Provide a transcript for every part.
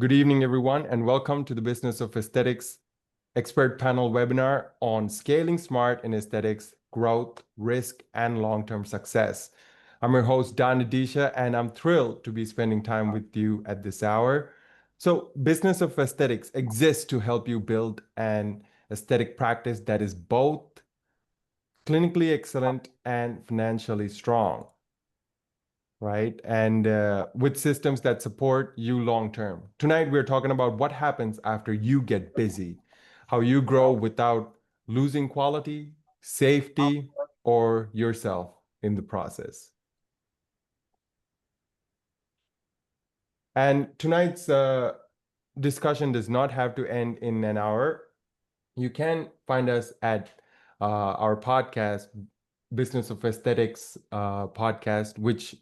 Good evening, everyone, and welcome to the Business of Aesthetics expert panel webinar on scaling smart in aesthetics, growth, risk, and long-term success. I'm your host, Don Adisha, and I'm thrilled to be spending time with you at this hour. So, Business of Aesthetics exists to help you build an aesthetic practice that is both clinically excellent and financially strong, right? And with systems that support you long term. Tonight, we're talking about what happens after you get busy, how you grow without losing quality, safety, or yourself in the process. And tonight's discussion does not have to end in an hour. You can find us at our podcast, Business of Aesthetics podcast, which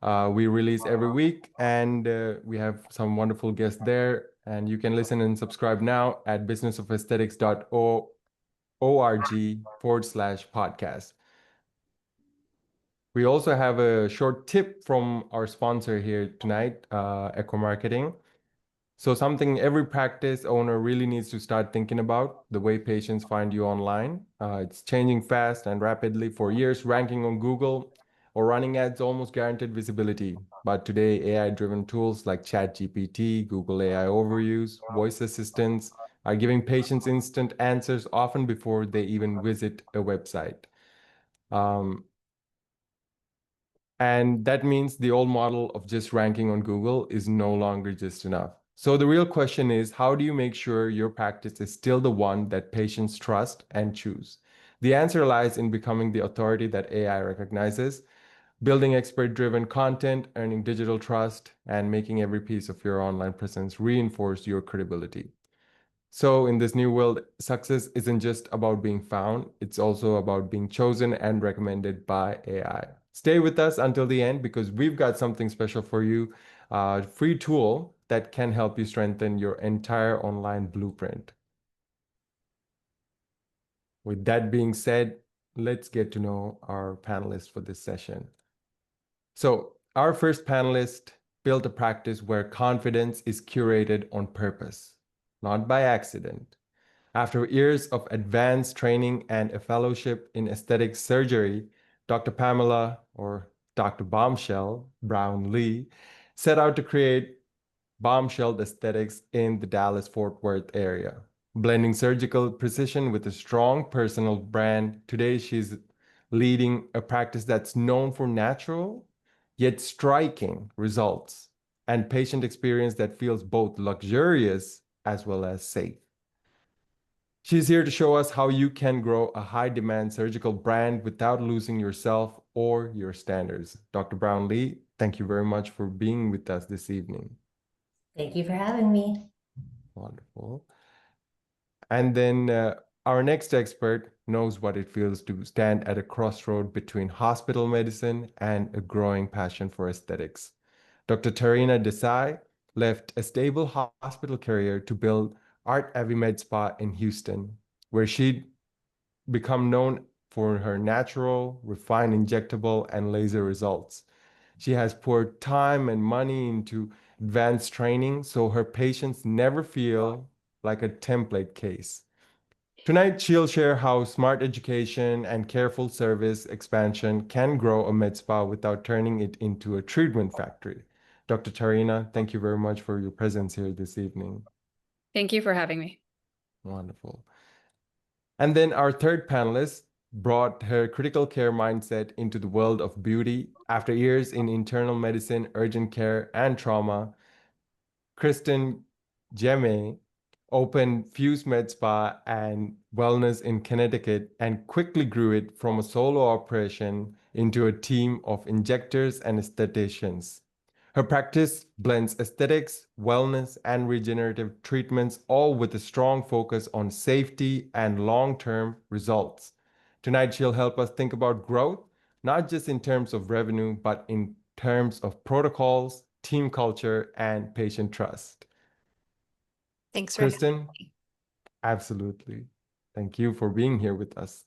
we release every week, and we have some wonderful guests there. And you can listen and subscribe now at businessofesthetics.org/podcast. We also have a short tip from our sponsor here tonight, Echo Marketing. So something every practice owner really needs to start thinking about, the way patients find you online. It's changing fast and rapidly. For years, ranking on Google or running ads almost guaranteed visibility. But today, AI-driven tools like ChatGPT, Google AI Overviews, voice assistants are giving patients instant answers often before they even visit a website. And that means the old model of just ranking on Google is no longer just enough. So the real question is, how do you make sure your practice is still the one that patients trust and choose? The answer lies in becoming the authority that AI recognizes, building expert-driven content, earning digital trust, and making every piece of your online presence reinforce your credibility. So in this new world, success isn't just about being found, it's also about being chosen and recommended by AI. Stay with us until the end because we've got something special for you, a free tool that can help you strengthen your entire online blueprint. With that being said, let's get to know our panelists for this session. So our first panelist built a practice where confidence is curated on purpose, not by accident. After years of advanced training and a fellowship in aesthetic surgery, Dr. Pamela, or Dr. Bombshell Brown-Lee, set out to create bombshell aesthetics in the Dallas-Fort Worth area. Blending surgical precision with a strong personal brand, today she's leading a practice that's known for natural yet striking results and patient experience that feels both luxurious as well as safe. She's here to show us how you can grow a high-demand surgical brand without losing yourself or your standards. Dr. Brown-Lee, thank you very much for being with us this evening. Thank you for having me. Wonderful. And then our next expert knows what it feels to stand at a crossroad between hospital medicine and a growing passion for aesthetics. Dr. Tarina Desai left a stable hospital career to build Art Avimed Spa in Houston, where she'd become known for her natural, refined injectable and laser results. She has poured time and money into advanced training so her patients never feel like a template case. Tonight, she'll share how smart education and careful service expansion can grow a med spa without turning it into a treatment factory. Dr. Tarina, thank you very much for your presence here this evening. Thank you for having me. Wonderful. And then our third panelist brought her critical care mindset into the world of beauty. After years in internal medicine, urgent care, and trauma, Kristen Jeme opened Fuse Med Spa and Wellness in Connecticut and quickly grew it from a solo operation into a team of injectors and estheticians. Her practice blends aesthetics, wellness, and regenerative treatments, all with a strong focus on safety and long-term results. Tonight, she'll help us think about growth, not just in terms of revenue, but in terms of protocols, team culture, and patient trust. Thanks for Kristen, having me. absolutely. Thank you for being here with us.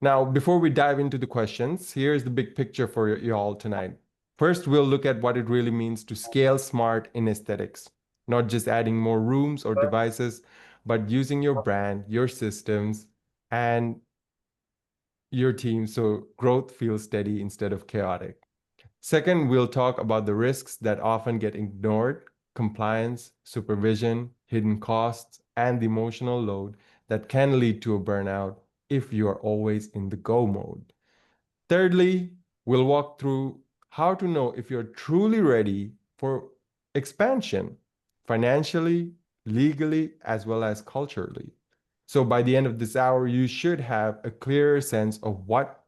Now, before we dive into the questions, here's the big picture for you all tonight. First, we'll look at what it really means to scale smart in aesthetics, not just adding more rooms or devices, but using your brand, your systems, and your team so growth feels steady instead of chaotic. Second, we'll talk about the risks that often get ignored: compliance, supervision, hidden costs, and the emotional load that can lead to a burnout if you are always in the go mode. Thirdly, we'll walk through how to know if you're truly ready for expansion financially, legally, as well as culturally. So by the end of this hour, you should have a clearer sense of what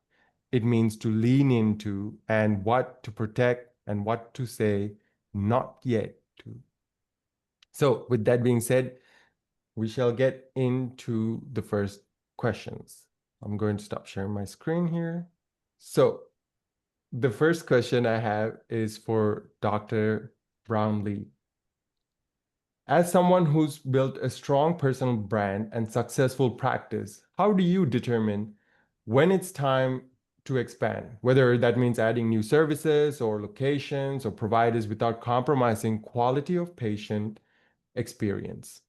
it means to lean into and what to protect and what to say not yet to. So with that being said, we shall get into the first questions. I'm going to stop sharing my screen here. So the first question I have is for Dr. Brownlee. As someone who's built a strong personal brand and successful practice, how do you determine when it's time to expand, whether that means adding new services or locations or providers without compromising quality of patient experience?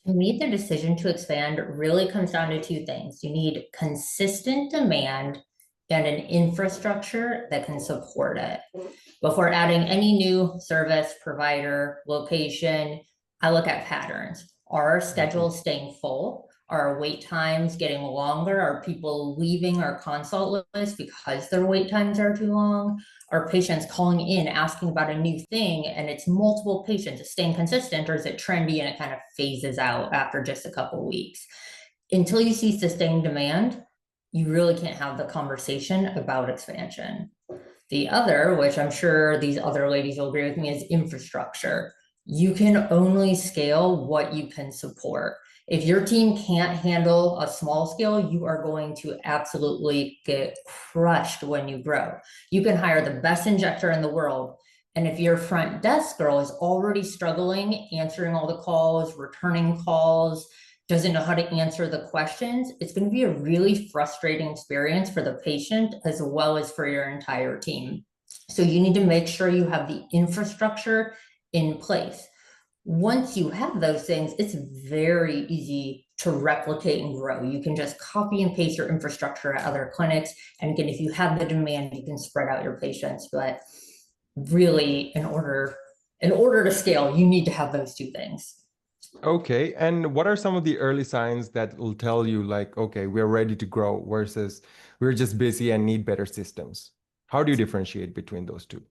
To me, the decision to expand really comes down to two things. You need consistent demand and an infrastructure that can support it. Before adding any new service, provider, location, I look at patterns. Are our schedules staying full? Are our wait times getting longer? Are people leaving our consult list because their wait times are too long? Are patients calling in asking about a new thing and it's multiple patients? Is staying consistent, or is it trendy and it kind of phases out after just a couple of weeks? Until you see sustained demand, you really can't have the conversation about expansion. The other, which I'm sure these other ladies will agree with me, is infrastructure. You can only scale what you can support. If your team can't handle a small scale, you are going to absolutely get crushed when you grow. You can hire the best injector in the world, and if your front desk girl is already struggling answering all the calls, returning calls, doesn't know how to answer the questions, it's going to be a really frustrating experience for the patient as well as for your entire team. So you need to make sure you have the infrastructure in place. Once you have those things, it's very easy to replicate and grow. You can just copy and paste your infrastructure at other clinics. And again, if you have the demand, you can spread out your patients. But really, in order to scale, you need to have those two things. Okay, and what are some of the early signs that will tell you like, okay, we're ready to grow versus we're just busy and need better systems? How do you differentiate between those two?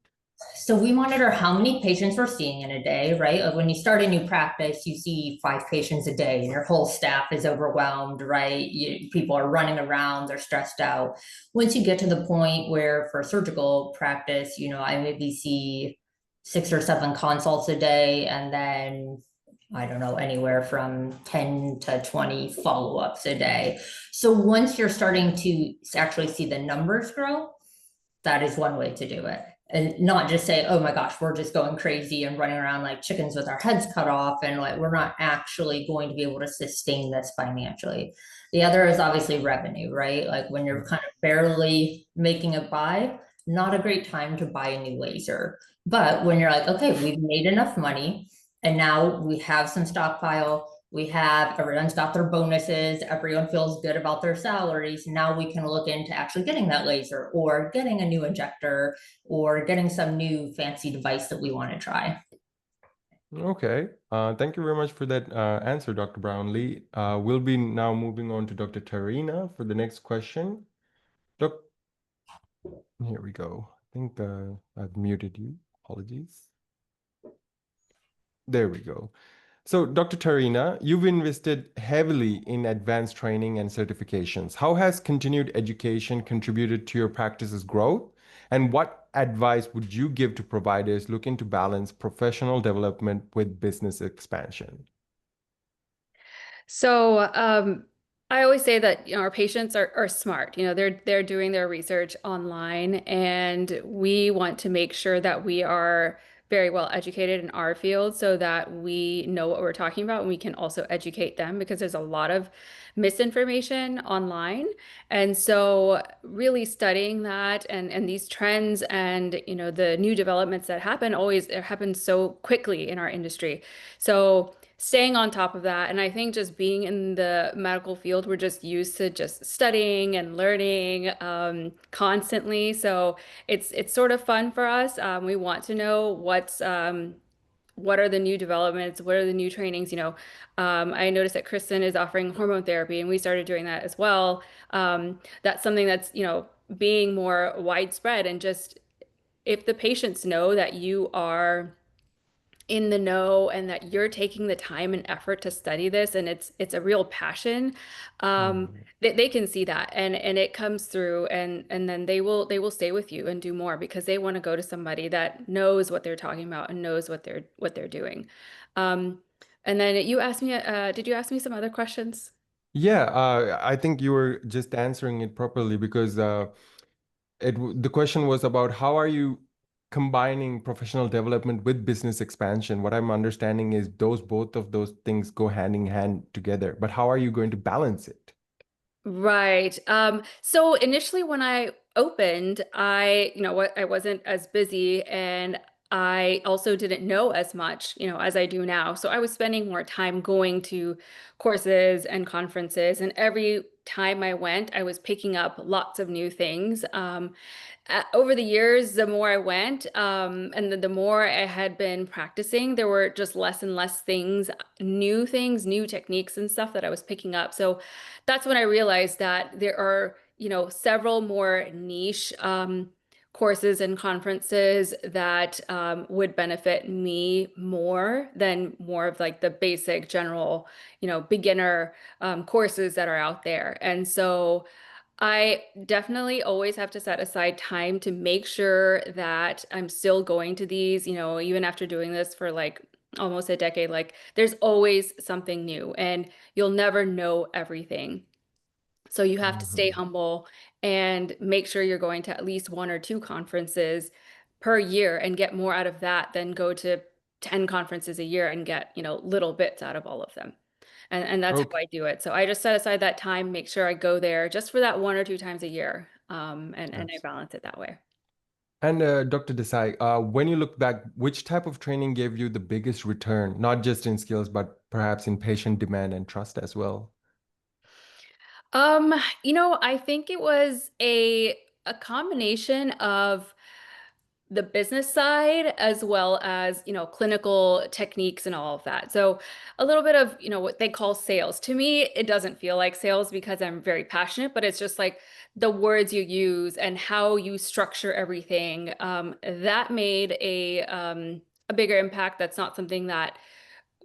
So we monitor how many patients we're seeing in a day, right? Like when you start a new practice, you see 5 patients a day and your whole staff is overwhelmed, right? People are running around, they're stressed out. Once you get to the point where for a surgical practice, I maybe see 6 or 7 consults a day, and then I don't know, anywhere from 10 to 20 follow-ups a day. So once you're starting to actually see the numbers grow, that is one way to do it. And not just say, oh my gosh, we're just going crazy and running around like chickens with our heads cut off, and like we're not actually going to be able to sustain this financially. The other is obviously revenue, right? Like when you're kind of barely making it by, not a great time to buy a new laser. But when you're like, okay, we've made enough money and now we have some stockpile, everyone's got their bonuses, everyone feels good about their salaries. Now we can look into actually getting that laser or getting a new injector or getting some new fancy device that we want to try. Okay, thank you very much for that answer, Dr. Brownlee. We'll be now moving on to Dr. Tarina for the next question. Doc, here we go. I think I've muted you. Apologies. There we go. So, Dr. Tarina, you've invested heavily in advanced training and certifications. How has continued education contributed to your practice's growth? And what advice would you give to providers looking to balance professional development with business expansion? So I always say that our patients are smart. They're doing their research online, and we want to make sure that we are very well educated in our field so that we know what we're talking about and we can also educate them because there's a lot of misinformation online. And so really studying that and these trends and the new developments that happen always it happens so quickly in our industry. So staying on top of that. And I think just being in the medical field, we're just used to just studying and learning constantly. So it's sort of fun for us. We want to know what are the new developments, what are the new trainings. I noticed that Kristen is offering hormone therapy, and we started doing that as well. That's something that's being more widespread, and just if the patients know that you are in the know and that you're taking the time and effort to study this and it's a real passion, Mhm. they can see that and it comes through, and then they will stay with you and do more because they want to go to somebody that knows what they're talking about and knows what they're doing. um and then you asked me, did you ask me some other questions? Yeah, I think you were just answering it properly because the question was about how are you combining professional development with business expansion. What I'm understanding is both of those things go hand in hand together, but how are you going to balance it? Right. So initially when I opened, I wasn't as busy, and I also didn't know as much, as I do now. So I was spending more time going to courses and conferences, and every time I went, I was picking up lots of new things. Over the years, the more I went, and the more I had been practicing, there were just less and less things, new techniques and stuff that I was picking up. So that's when I realized that there are, several more niche courses and conferences that would benefit me more than more of like the basic general, beginner courses that are out there. And so I definitely always have to set aside time to make sure that I'm still going to these, even after doing this for like almost a decade. Like there's always something new and you'll never know everything. So you have to stay Mhm. humble and make sure you're going to at least one or two conferences per year and get more out of that than go to 10 conferences a year and get, little bits out of all of them. And that's how Okay, I do it. So I just set aside that time, make sure I go there just for that one or two times a year. And I yes. balance it that way. And Dr. Desai, when you look back, which type of training gave you the biggest return, not just in skills, but perhaps in patient demand and trust as well? Um, I think it was a combination of the business side as well as, clinical techniques and all of that. So a little bit of, what they call sales. To me, it doesn't feel like sales because I'm very passionate, but it's just like the words you use and how you structure everything. That made a bigger impact. That's not something that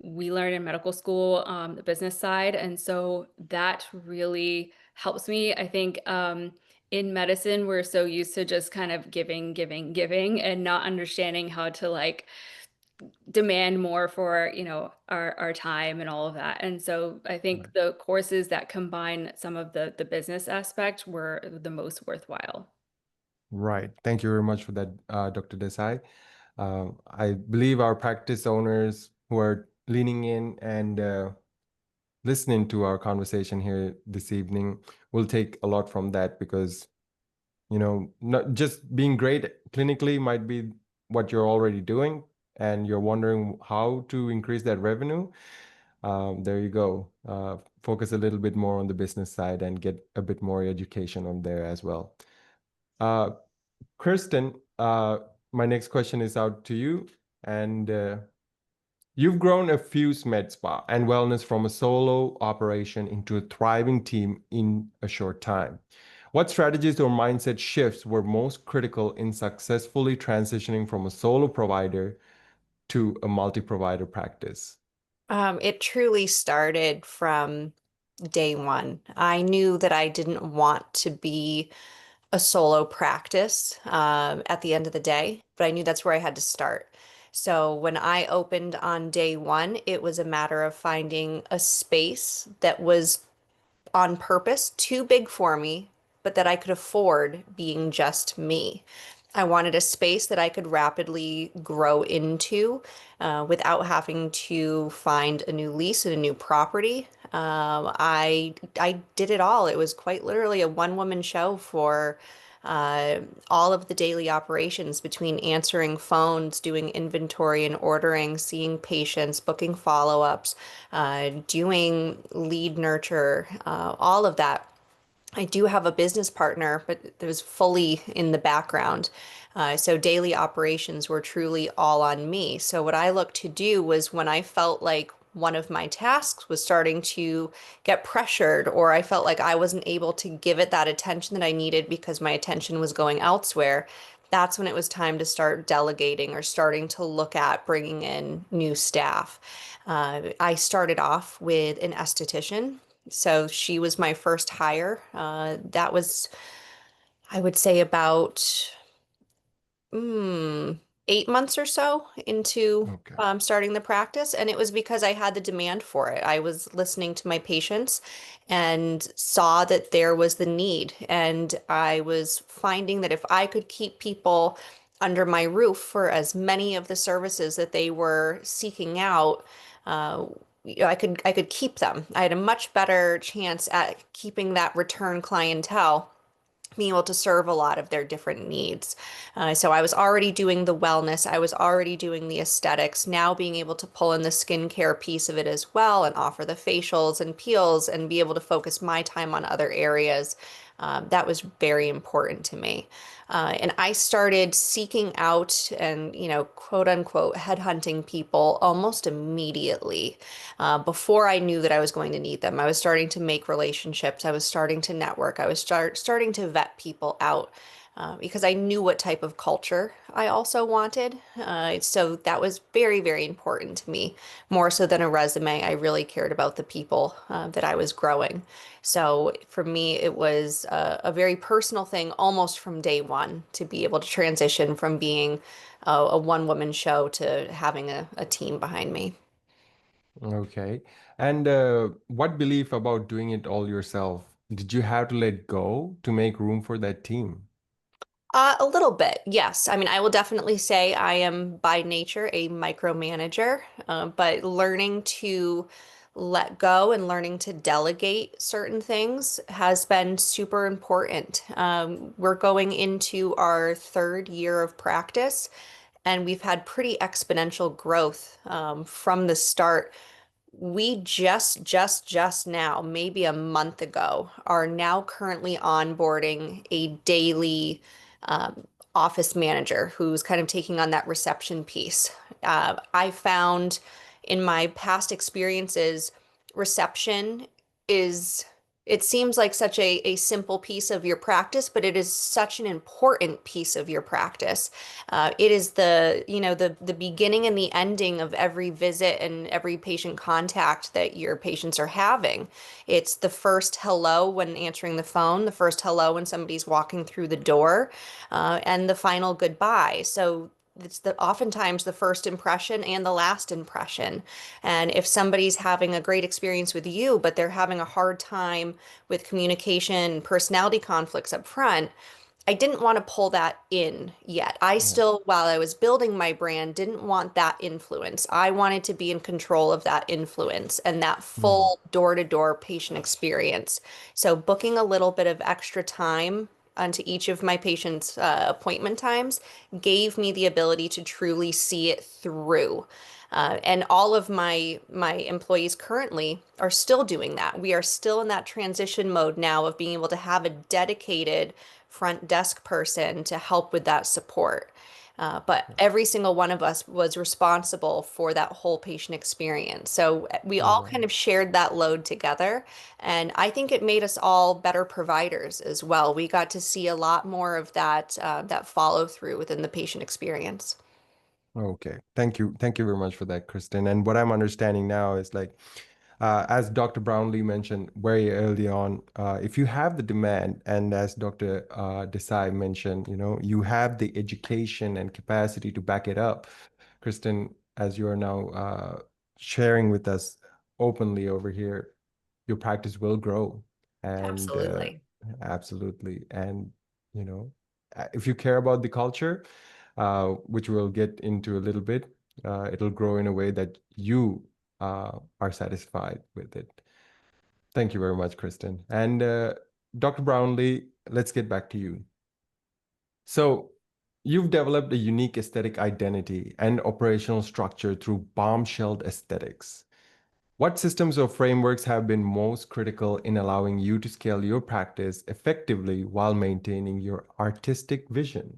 we learn in medical school, the business side. And so that really helps me. I think in medicine, we're so used to just kind of giving, giving, giving, and not understanding how to like demand more for, our time and all of that. And so I think Right. the courses that combine some of the business aspect were the most worthwhile. Right. Thank you very much for that, Dr. Desai. I believe our practice owners who are leaning in and listening to our conversation here this evening will take a lot from that because, not just being great clinically might be what you're already doing, and you're wondering how to increase that revenue. There you go. Focus a little bit more on the business side and get a bit more education on there as well. Uh, Kirsten, my next question is out to you. And you've grown a Fuse Med Spa and Wellness from a solo operation into a thriving team in a short time. What strategies or mindset shifts were most critical in successfully transitioning from a solo provider to a multi-provider practice? It truly started from day one. I knew that I didn't want to be a solo practice at the end of the day, but I knew that's where I had to start. So when I opened on day one, it was a matter of finding a space that was on purpose too big for me, but that I could afford being just me. I wanted a space that I could rapidly grow into without having to find a new lease and a new property. I did it all. It was quite literally a one-woman show for uh, all of the daily operations between answering phones, doing inventory and ordering, seeing patients, booking follow-ups, doing lead nurture, all of that. I do have a business partner, but it was fully in the background. So daily operations were truly all on me. So what I looked to do was when I felt like one of my tasks was starting to get pressured, or I felt like I wasn't able to give it that attention that I needed because my attention was going elsewhere, that's when it was time to start delegating or starting to look at bringing in new staff. I started off with an esthetician, so she was my first hire. That was, I would say, about mm, 8 months or so into Okay. starting the practice. And it was because I had the demand for it. I was listening to my patients and saw that there was the need. And I was finding that if I could keep people under my roof for as many of the services that they were seeking out, uh, I could keep them. I had a much better chance at keeping that return clientele, being able to serve a lot of their different needs. So I was already doing the wellness, I was already doing the aesthetics, now being able to pull in the skincare piece of it as well and offer the facials and peels and be able to focus my time on other areas. That was very important to me. And I started seeking out and, quote unquote, headhunting people almost immediately. Before I knew that I was going to need them, I was starting to make relationships. I was starting to network. I was starting to vet people out because I knew what type of culture I also wanted. So that was very, very important to me. More so than a resume, I really cared about the people that I was growing. So for me, it was a very personal thing almost from day one to be able to transition from being a one-woman show to having a team behind me. Okay. And what belief about doing it all yourself did you have to let go to make room for that team? A little bit, yes. I mean, I will definitely say I am by nature a micromanager, but learning to let go and learning to delegate certain things has been super important. We're going into our third year of practice, and we've had pretty exponential growth from the start. We just now, maybe a month ago, are now currently onboarding a daily um, office manager who's kind of taking on that reception piece. I found in my past experiences, reception is, it seems like such a simple piece of your practice, but it is such an important piece of your practice. It is the beginning and the ending of every visit and every patient contact that your patients are having. It's the first hello when answering the phone, the first hello when somebody's walking through the door, and the final goodbye. So it's oftentimes the first impression and the last impression. And if somebody's having a great experience with you, but they're having a hard time with communication and personality conflicts up front, I didn't want to pull that in yet. I Yeah. still, while I was building my brand, didn't want that influence. I wanted to be in control of that influence and that Mm. full door-to-door patient experience. So booking a little bit of extra time onto each of my patients' appointment times gave me the ability to truly see it through. And all of my employees currently are still doing that. We are still in that transition mode now of being able to have a dedicated front desk person to help with that support. But every single one of us was responsible for that whole patient experience. So we Oh, all wow. kind of shared that load together. And I think it made us all better providers as well. We got to see a lot more of that follow through within the patient experience. Okay. Thank you. Thank you very much for that, Kristen. And what I'm understanding now is like, as Dr. Brownlee mentioned very early on, if you have the demand, and as Dr. Desai mentioned, you have the education and capacity to back it up. Kristen, as you are now sharing with us openly over here, your practice will grow. And Absolutely. absolutely. And, you know, if you care about the culture, which we'll get into a little bit, it'll grow in a way that you are satisfied with it. Thank you very much, Kristen. And Dr. Brownlee, let's get back to you. So you've developed a unique aesthetic identity and operational structure through bombshelled aesthetics. What systems or frameworks have been most critical in allowing you to scale your practice effectively while maintaining your artistic vision?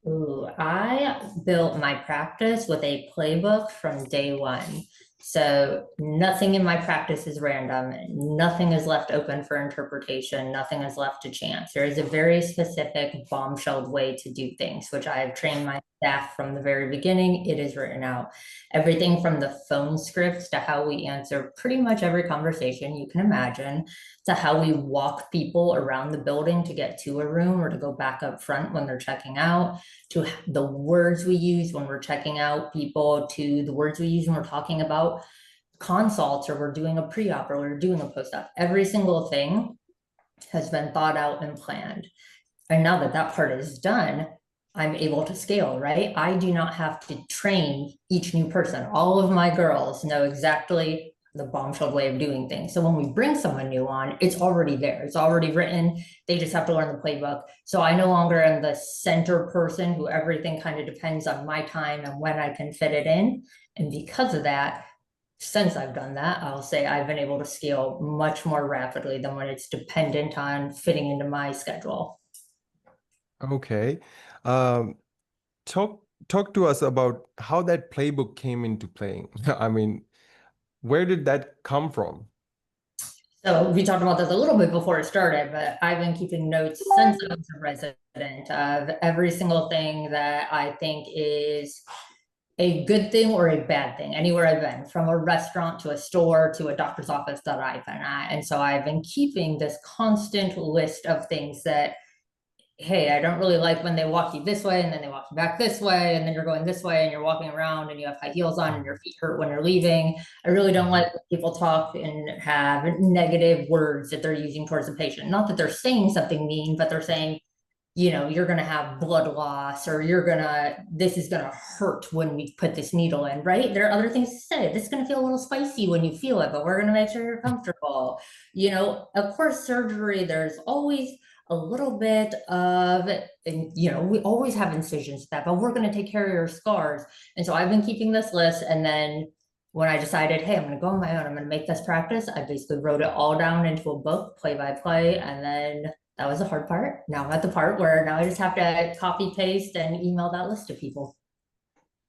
Ooh, I built my practice with a playbook from day one. So nothing in my practice is random. Nothing is left open for interpretation. Nothing is left to chance. There is a very specific bombshelled way to do things, which I have trained my staff from the very beginning. It is written out. Everything from the phone scripts to how we answer pretty much every conversation you can imagine, to how we walk people around the building to get to a room or to go back up front when they're checking out, to the words we use when we're checking out people, to the words we use when we're talking about consults or we're doing a pre-op or we're doing a post-op. Every single thing has been thought out and planned. And now that that part is done, I'm able to scale, right? I do not have to train each new person. All of my girls know exactly the bombshell way of doing things. So when we bring someone new on, it's already there. It's already written. They just have to learn the playbook. So I no longer am the center person who everything kind of depends on my time and when I can fit it in. And because of that, since I've done that, I'll say I've been able to scale much more rapidly than when it's dependent on fitting into my schedule. Okay. Um, talk to us about how that playbook came into playing. I mean, where did that come from? So we talked about this a little bit before it started, but I've been keeping notes since I was a resident of every single thing that I think is a good thing or a bad thing anywhere I've been, from a restaurant to a store to a doctor's office that I've been at. And so I've been keeping this constant list of things that, hey, I don't really like when they walk you this way and then they walk you back this way and then you're going this way and you're walking around and you have high heels on and your feet hurt when you're leaving. I really don't like when people talk and have negative words that they're using towards the patient. Not that they're saying something mean, but they're saying, you know, you're going to have blood loss, or this is going to hurt when we put this needle in, right? There are other things to say. This is going to feel a little spicy when you feel it, but we're going to make sure you're comfortable. You know, of course, surgery, there's always a little bit of, and you know, we always have incisions to that, but we're going to take care of your scars. And so I've been keeping this list. And then when I decided, hey, I'm going to go on my own, I'm going to make this practice, I basically wrote it all down into a book, play by play. And then that was the hard part. Now I'm at the part where now I just have to copy, paste, and email that list to people.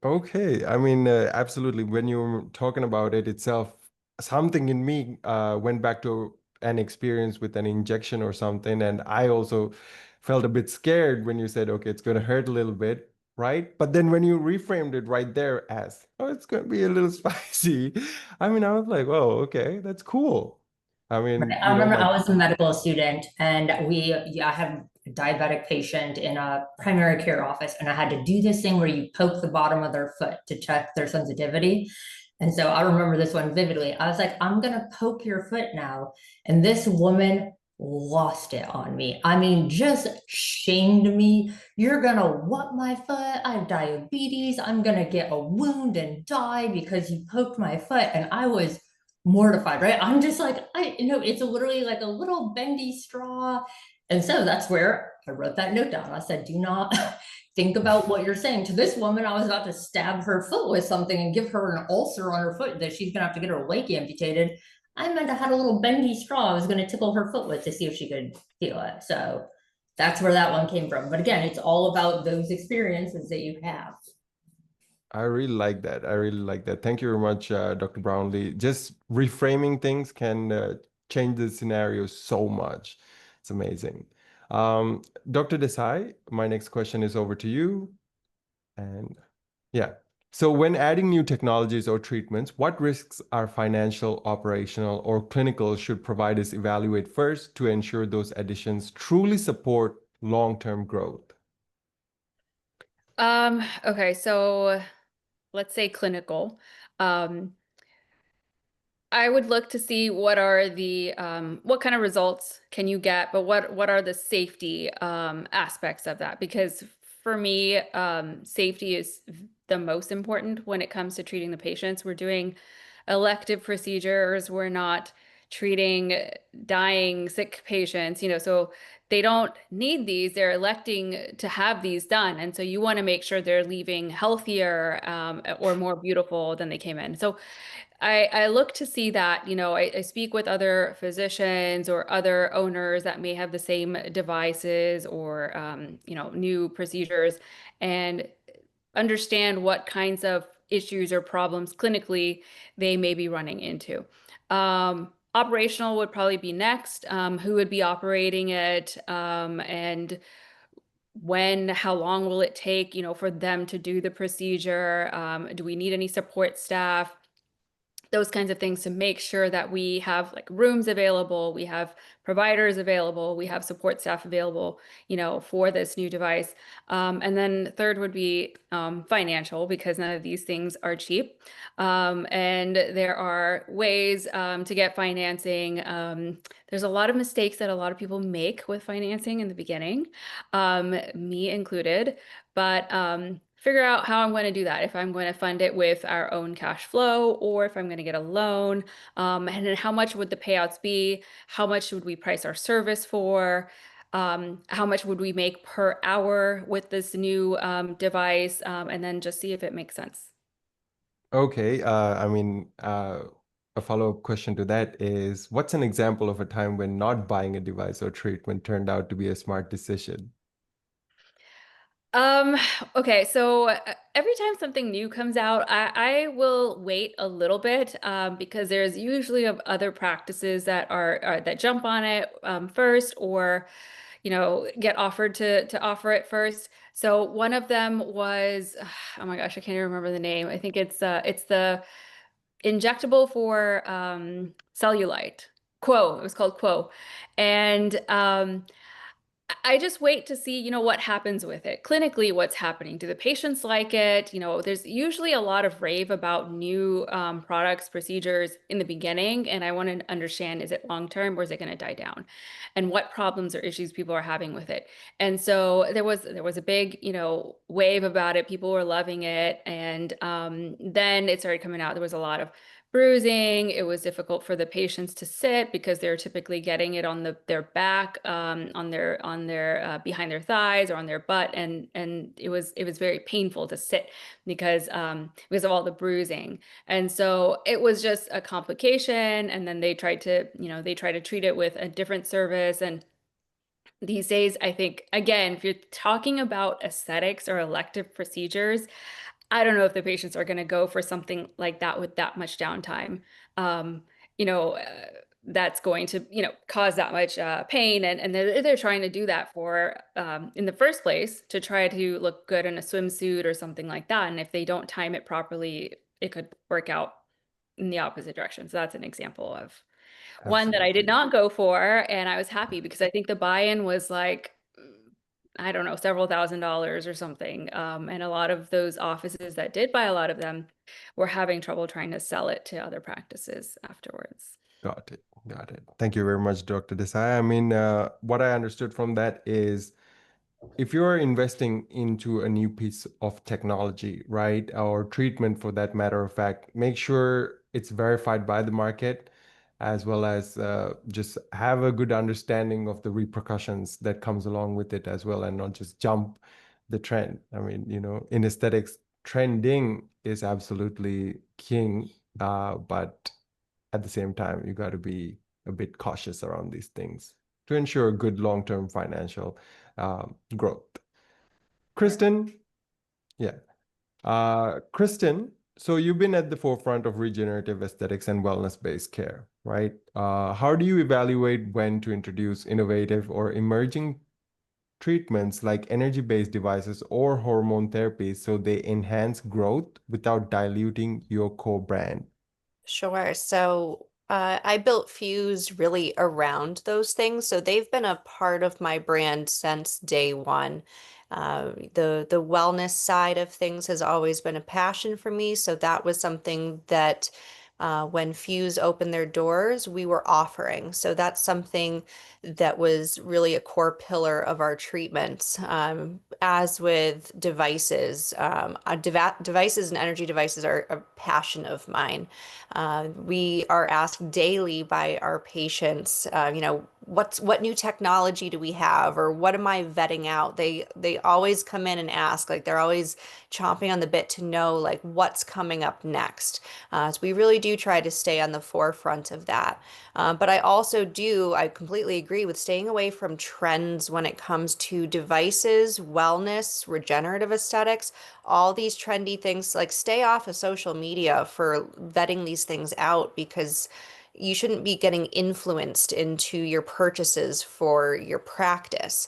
Okay, I mean, absolutely. When you were talking about it itself, something in me went back to an experience with an injection or something, and I also felt a bit scared when you said, okay, it's going to hurt a little bit, right? But then when you reframed it right there as, oh, it's going to be a little spicy, I mean, I was like, oh, okay, that's cool. I mean, I remember I was a medical student and I have a diabetic patient in a primary care office, and I had to do this thing where you poke the bottom of their foot to check their sensitivity. And so I remember this one vividly. I was like, I'm going to poke your foot now. And this woman lost it on me. I mean, just shamed me. You're going to what my foot? I have diabetes. I'm going to get a wound and die because you poked my foot. And I was mortified, right? I'm just like, it's literally like a little bendy straw. And so that's where I wrote that note down. I said, do not think about what you're saying. To this woman, I was about to stab her foot with something and give her an ulcer on her foot that she's gonna have to get her leg amputated. I meant I had a little bendy straw I was gonna tickle her foot with to see if she could feel it. So that's where that one came from. But again, it's all about those experiences that you have. I really like that. I really like that. Thank you very much, Dr. Brownlee. Just reframing things can change the scenario so much. It's amazing. Dr. Desai, my next question is over to you. And yeah, so when adding new technologies or treatments, what risks are financial, operational, or clinical should providers evaluate first to ensure those additions truly support long-term growth? Okay, so let's say clinical. Um, I would look to see what are the what kind of results can you get, but what are the safety aspects of that? Because for me, safety is the most important when it comes to treating the patients. We're doing elective procedures. We're not treating dying, sick patients, so they don't need these. They're electing to have these done. And so you want to make sure they're leaving healthier or more beautiful than they came in. So I look to see that, I speak with other physicians or other owners that may have the same devices or, new procedures, and understand what kinds of issues or problems clinically they may be running into. Operational would probably be next. Who would be operating it, and how long will it take, for them to do the procedure? Do we need any support staff? Those kinds of things, to make sure that we have like rooms available, we have providers available, we have support staff available, for this new device. And then third would be financial, because none of these things are cheap. And there are ways to get financing. There's a lot of mistakes that a lot of people make with financing in the beginning, me included, but figure out how I'm going to do that. If I'm going to fund it with our own cash flow, or if I'm going to get a loan, and then how much would the payouts be? How much would we price our service for? How much would we make per hour with this new device? And then just see if it makes sense. Okay. A follow-up question to that is, what's an example of a time when not buying a device or treatment turned out to be a smart decision? Um, okay, so every time something new comes out, I will wait a little bit, because there's usually other practices that are that jump on it first, or get offered to offer it first. So one of them was, oh my gosh, I can't even remember the name. I think it's the injectable for cellulite. Quo. It was called Quo, and I just wait to see, what happens with it. Clinically, what's happening? Do the patients like it? There's usually a lot of rave about new products, procedures in the beginning, and I want to understand, is it long-term or is it going to die down? And what problems or issues people are having with it. And so there was a big, wave about it. People were loving it. And then it started coming out. There was a lot of bruising. It was difficult for the patients to sit, because they're typically getting it on their back, on their behind their thighs or on their butt, and it was very painful to sit, because of all the bruising. And so it was just a complication. And then they tried to treat it with a different service. And these days, I think, again, if you're talking about aesthetics or elective procedures, I don't know if the patients are going to go for something like that with that much downtime. Um, you know, uh, that's going to, cause that much pain. And they're trying to do that for, in the first place, to try to look good in a swimsuit or something like that. And if they don't time it properly, it could work out in the opposite direction. So that's an example of one that I did Absolutely. not go for. And I was happy, because I think the buy-in was like, I don't know, several $1,000s or something. And a lot of those offices that did buy a lot of them were having trouble trying to sell it to other practices afterwards. Got it. Got it. Thank you very much, Dr. Desai. What I understood from that is, if you're investing into a new piece of technology, right, or treatment for that matter of fact, make sure it's verified by the market, as well as just have a good understanding of the repercussions that comes along with it as well, and not just jump the trend. In aesthetics, trending is absolutely king, but at the same time, you got to be a bit cautious around these things to ensure good long-term financial growth. Kristen, yeah. Kristen, so you've been at the forefront of regenerative aesthetics and wellness-based care, right? How do you evaluate when to introduce innovative or emerging treatments like energy-based devices or hormone therapies so they enhance growth without diluting your core brand? Sure. So I built Fuse really around those things. So they've been a part of my brand since day one. The wellness side of things has always been a passion for me. So that was something that When Fuse opened their doors, we were offering. So that's something that was really a core pillar of our treatments. As with devices, devices and energy devices are a passion of mine. We are asked daily by our patients, what new technology do we have, or what am I vetting out? They always come in and ask, like they're always chomping on the bit to know like what's coming up next. So we really do try to stay on the forefront of that. But I completely agree with staying away from trends when it comes to devices, wellness, regenerative aesthetics, all these trendy things. Like stay off of social media for vetting these things out, because you shouldn't be getting influenced into your purchases for your practice.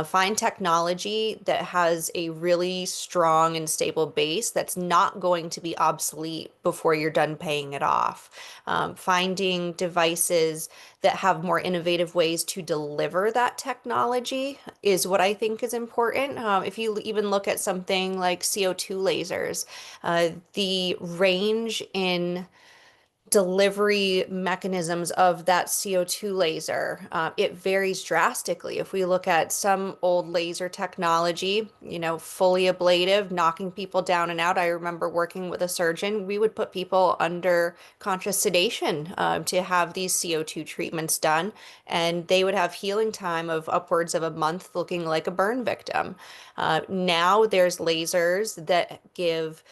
Find technology that has a really strong and stable base that's not going to be obsolete before you're done paying it off. Finding devices that have more innovative ways to deliver that technology is what I think is important. If you even look at something like CO2 lasers, the range in delivery mechanisms of that CO2 laser, it varies drastically. If we look at some old laser technology, fully ablative, knocking people down and out. I remember working with a surgeon, we would put people under conscious sedation to have these CO2 treatments done, and they would have healing time of upwards of a month looking like a burn victim. Now there's lasers that give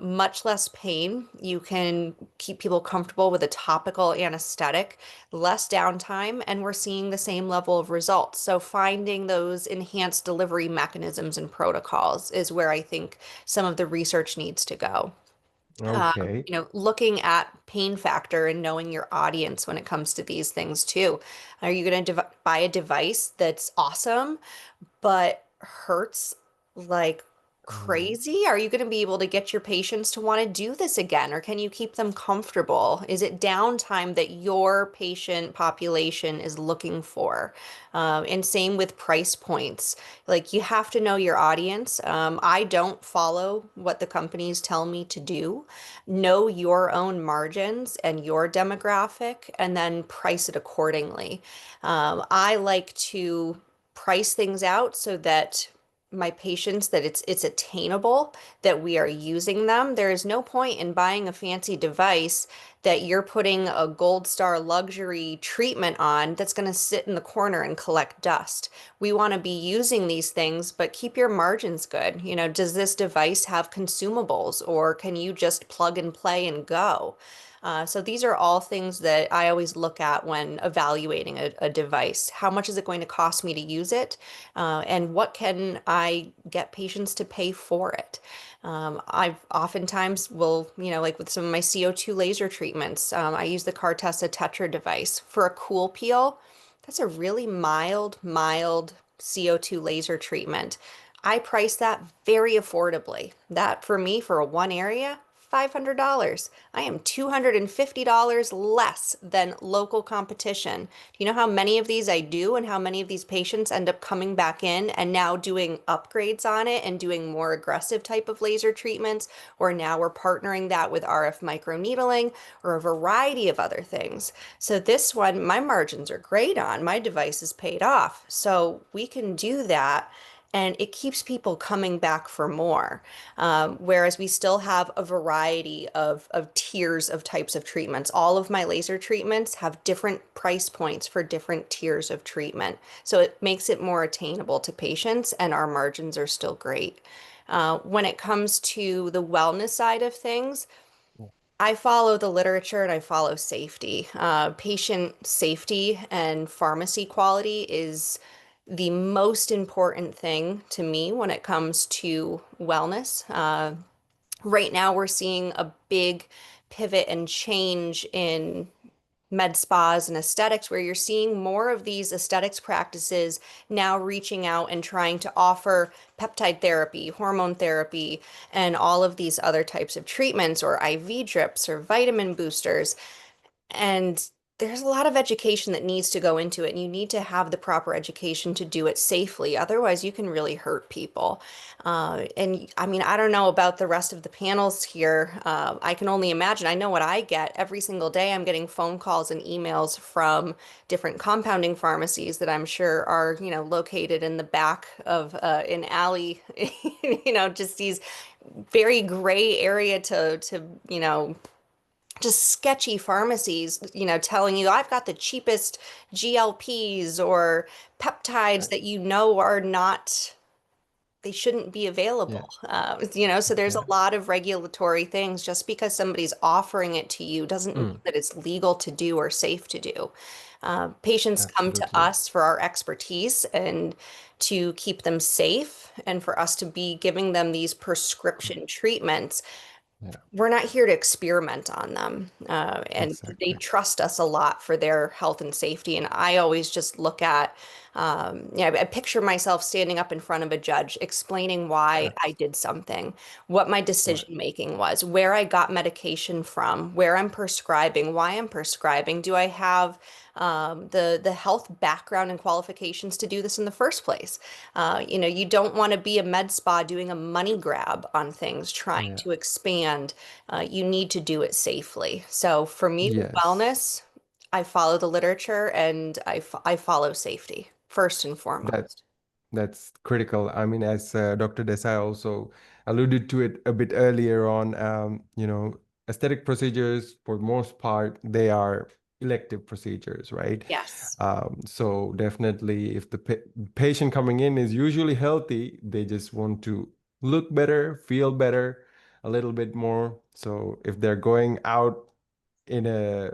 much less pain. You can keep people comfortable with a topical anesthetic, less downtime, and we're seeing the same level of results. So finding those enhanced delivery mechanisms and protocols is where I think some of the research needs to go. Okay. Looking at pain factor and knowing your audience when it comes to these things too. Are you going to buy a device that's awesome, but hurts like Mm. crazy? Are you going to be able to get your patients to want to do this again, or can you keep them comfortable? Is it downtime that your patient population is looking for? And same with price points. Like you have to know your audience. I don't follow what the companies tell me to do. Know your own margins and your demographic, and then price it accordingly. I like to price things out so that my patients, that it's attainable, that we are using them. There is no point in buying a fancy device that you're putting a gold star luxury treatment on that's going to sit in the corner and collect dust. We want to be using these things, but keep your margins good. Does this device have consumables, or can you just plug and play and go? So these are all things that I always look at when evaluating a device. How much is it going to cost me to use it? And what can I get patients to pay for it? I've oftentimes will, like with some of my CO2 laser treatments, I use the Cartessa Tetra device for a cool peel. That's a really mild CO2 laser treatment. I price that very affordably. That for me, for a one area, $500. I am $250 less than local competition. Do you know how many of these I do, and how many of these patients end up coming back in and now doing upgrades on it and doing more aggressive type of laser treatments? Or now we're partnering that with RF microneedling or a variety of other things. So this one, my margins are great on. My device is paid off. So we can do that, and it keeps people coming back for more. Whereas we still have a variety of tiers of types of treatments. All of my laser treatments have different price points for different tiers of treatment. So it makes it more attainable to patients, and our margins are still great. When it comes to the wellness side of things, I follow the literature and I follow safety. Patient safety and pharmacy quality is the most important thing to me when it comes to wellness. Right now, we're seeing a big pivot and change in med spas and aesthetics, where you're seeing more of these aesthetics practices now reaching out and trying to offer peptide therapy, hormone therapy, and all of these other types of treatments, or IV drips or vitamin boosters. And there's a lot of education that needs to go into it, and you need to have the proper education to do it safely. Otherwise, you can really hurt people. And I mean, I don't know about the rest of the panels here. I can only imagine. I know what I get every single day. I'm getting phone calls and emails from different compounding pharmacies that I'm sure are, located in the back of an alley, just these very gray area to just sketchy pharmacies, telling you I've got the cheapest GLPs or peptides that are not, they shouldn't be Yeah, available. So there's a yeah. lot of regulatory things. Just because somebody's offering it to you doesn't mean Mm, that it's legal to do or safe to do. Patients come to absolutely. us for our expertise and to keep them safe, and for us to be giving them these prescription treatments. Yeah, We're not here to experiment on them. And they exactly. trust us a lot for their health and safety. And I always just look at, I picture myself standing up in front of a judge explaining why I did something, what my Right. decision making was, where I got medication from, where I'm prescribing, why I'm prescribing. Do I have the health background and qualifications to do this in the first place? You don't want to be a med spa doing a money grab on things, trying Yeah. to expand. You need to do it safely. So for me, with Yes. wellness, I follow the literature, and I follow safety first and That foremost. That's critical. I mean, as Dr. Desai also alluded to it a bit earlier on, aesthetic procedures, for the most part, they are elective procedures, right? Yes. So definitely, if the patient coming in is usually healthy, they just want to look better, feel better, a little bit more. So if they're going out in a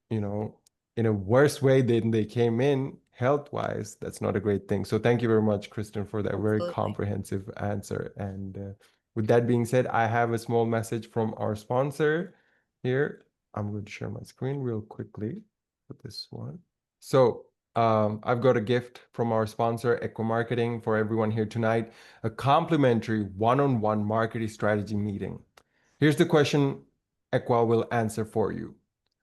you know in a worse way than they came in health wise, that's not a great thing. So thank you very much, Kristen, for that very Absolutely. comprehensive answer. And with that being said, I have a small message from our sponsor here. I'm going to share my screen real quickly with this one. So I've got a gift from our sponsor, Equa Marketing, for everyone here tonight, a complimentary one-on-one marketing strategy meeting. Here's the question Equa will answer for you.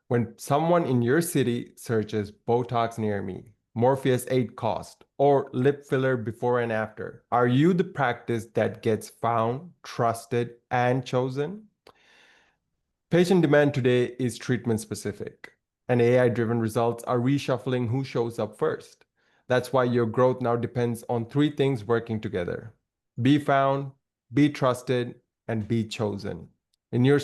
When someone in your city searches Botox near me, Morpheus 8 cost, or lip filler before and after, are you the practice that gets found, trusted, and chosen? Patient demand today is treatment specific, and AI-driven results are reshuffling who shows up first. That's why your growth now depends on three things working together: be found, be trusted, and be chosen. In your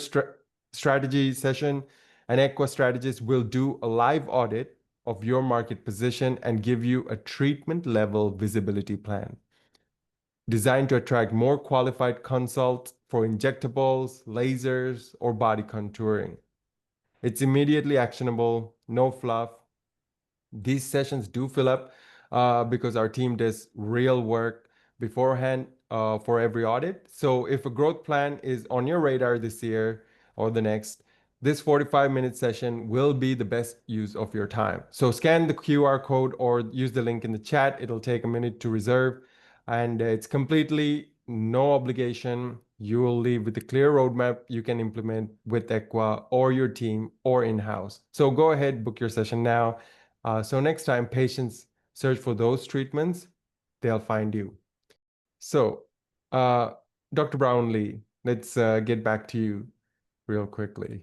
strategy session, an Equa strategist will do a live audit of your market position and give you a treatment level visibility plan designed to attract more qualified consults for injectables, lasers, or body contouring. It's immediately actionable, no fluff. These sessions do fill up because our team does real work beforehand for every audit. So if a growth plan is on your radar this year or the next, this 45-minute session will be the best use of your time. So scan the QR code or use the link in the chat. It'll take a minute to reserve, and it's completely no obligation. You will leave with a clear roadmap you can implement with Equa or your team or in-house. So go ahead, book your session now. So next time patients search for those treatments, they'll find you. So, Dr. Brownlee, let's get back to you real quickly.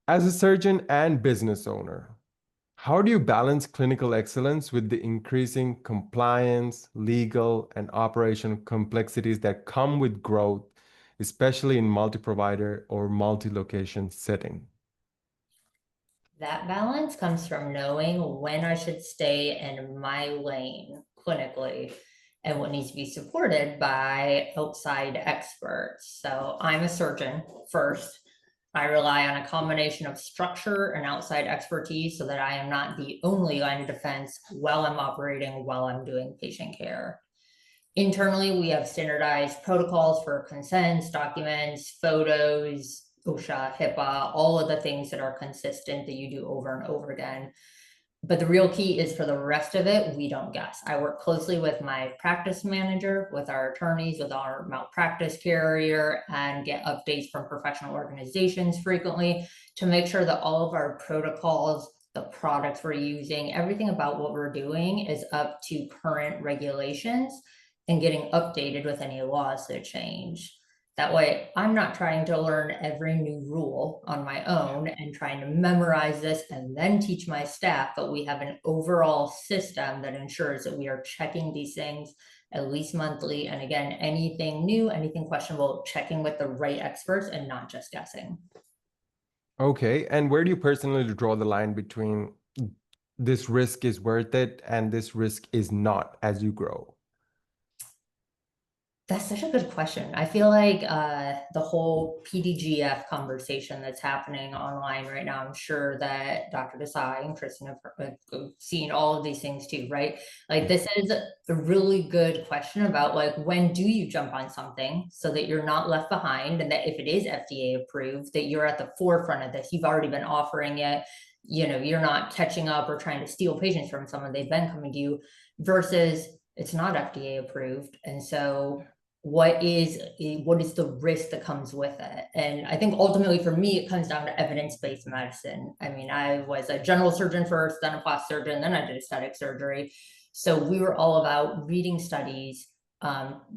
As a surgeon and business owner, how do you balance clinical excellence with the increasing compliance, legal, and operational complexities that come with growth, especially in multi-provider or multi-location setting? That balance comes from knowing when I should stay in my lane clinically and what needs to be supported by outside experts. So I'm a surgeon first. I rely on a combination of structure and outside expertise so that I am not the only line of defense while I'm operating, while I'm doing patient care. Internally, we have standardized protocols for consents, documents, photos, OSHA, HIPAA, all of the things that are consistent that you do over and over again. But the real key is for the rest of it, we don't guess. I work closely with my practice manager, with our attorneys, with our malpractice carrier, and get updates from professional organizations frequently to make sure that all of our protocols, the products we're using, everything about what we're doing is up to current regulations and getting updated with any laws that change. That way, I'm not trying to learn every new rule on my own and trying to memorize this and then teach my staff, but we have an overall system that ensures that we are checking these things at least monthly. And again, anything new, anything questionable, checking with the right experts and not just guessing. Okay. And where do you personally draw the line between this risk is worth it and this risk is not as you grow? That's such a good question. I feel like the whole PDGF conversation that's happening online right now, I'm sure that Dr. Desai and Kristen have seen all of these things too, right? Like this is a really good question about like, when do you jump on something so that you're not left behind, and that if it is FDA approved, that you're at the forefront of this, you've already been offering it, you know, you're not catching up or trying to steal patients from someone, they've been coming to you, versus it's not FDA approved. And so what is the risk that comes with it? And I think ultimately for me, it comes down to evidence-based medicine. I mean, I was a general surgeon first, then a plastic surgeon, then I did aesthetic surgery. So we were all about reading studies,